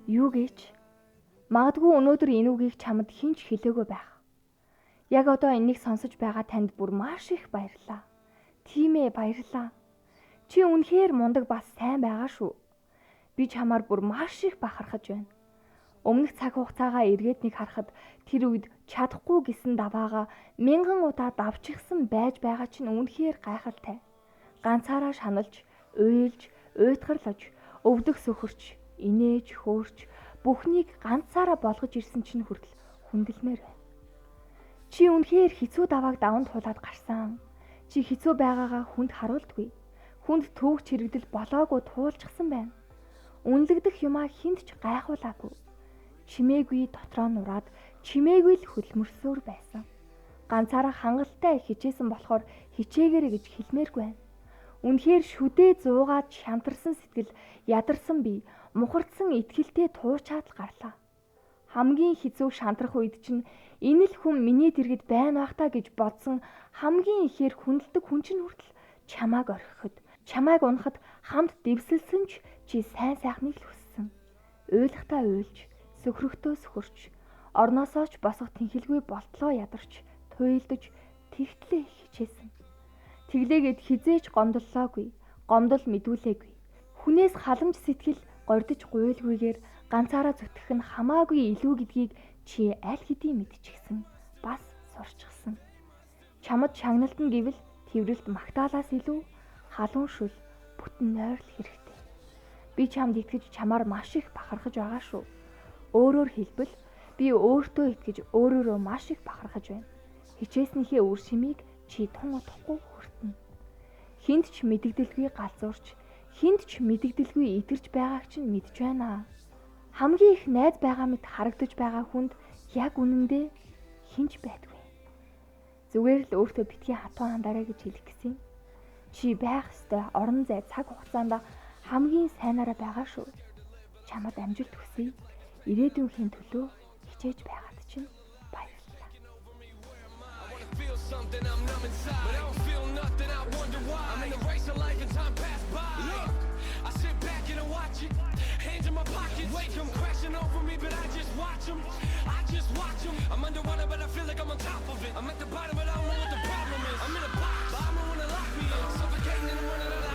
Юу гэж? Магадгүй өнөөдөр энэ үгийг чамд хэн ч хэлээгүй байх. Яг одоо энийг сонсож байгаа танд бүр маш их баярлалаа. Тийм ээ, баярлалаа. Чи үнэхээр мундаг бас сайн байгаа шүү. Би чамаар бүр маш их бахархаж байна. Өмнөх цаг хугацаагаа эргээд нэг харахад тэр үед чадахгүй гэсэн даваагаа мянган удаа давчихсан байж байгаа чинь үнэхээр гайхалтай. Ганцаараа шаналж, уйлж, уйтгарлаж, өвдөх сөхөрч, инээж, хөөрч бүхнийг ганцаараа болгож ирсэн чинь хүртэл хүндэлмээр байна. Чи үнэхээр хэцүү давааг даван туулаад гарсан. Чи хэцүү байгаагаа хүнд харуулдаггүй. Хүнд төвөгч хэрэгдэл болоогүй туулчихсан байна. Үнэлэгдэх юмаа хүнд ч гайхуулаагүй. Чимээгүй дотроо нураад, чимээгүй л хөдөлмөрсөөр байсан. Ганцаараа хангалттай хичээсэн болохоор хичээгээрэй гэж хэлмээргүй байна. Үнэхээр шүдээ зуугаад шантарсан сэтгэл, ядарсан бие, мухардсан итгэлтэй туучаад л гарлаа. Хамгийн хэцүү шантрах үед чинь энэ л хүн миний дэргэд байна байх та гэж бодсон хамгийн ихээр хүндэлдэг хүн чинь хүртэл чамааг орхиход, чамааг унахад хамт дэвсэлсэн ч чи сайн сайхныг л хүссэн. Уйлахтаа уйлж, сөхрөхтөө сөхөрч, орноосоо ч босох тэнхэлгүй болтлоо ядарч, туйлдж, тэгтлээ хичээсэн. Тэглээгээд хизээч гомдлоогүй, гомдол мэдүүлээгүй. Хүнээс халамж сэтгэл гордож гуйлгүйгээр ганцаараа зүтгэх нь хамаагүй илүү гэдгийг чи аль хэдийн мэдчихсэн. Бас сурчсан. Чамд шагналтна гэвэл тэрвэрлт магтаалаас илүү халуун шүл бүтэн нойрол хэрэгтэй. Би чамд итгэж чамаар маш их бахархаж байгаа шүү. Өөрөөр хэлбэл би өөртөө итгэж өөрөөрөө маш их бахархаж байна. Хичээснийхээ үр шимийг чи тун утахгүй хүртэнэ. Хинт ч мэдэгдэлгүй галзуурч, хинт ч мэдэгдэлгүй идэрч байгааг чинь мэдж байна. Хамгийн их найз байгаа мэт харагдаж байгаа хүнд яг үнэндээ хинч байдгүй. Зүгээр л өөртөө битгий хатуу хандаарай гэж хэлэх гэсэн. Чи байх ёстой орон зай цаг хугацаанд хамгийн сайнаараа байгаа шүү. Чамд амжилт хүсье. Ирээдүйнхийн төлөө хичээж байгаад чинь баярлалаа. Feel something, I'm numb inside, but I don't feel nothing. I wonder why. I'm in the race of life and time pass by. Look, I sit back and I watch it. Hands in my pockets, weight come crashing over me, but I just watch them. I just watch them. I'm underwater, but I feel like I'm on top of it. I'm at the bottom, but I don't know what the problem is. I'm in a box, but I'm the one to lock me in. I'm suffocating and I'm running out of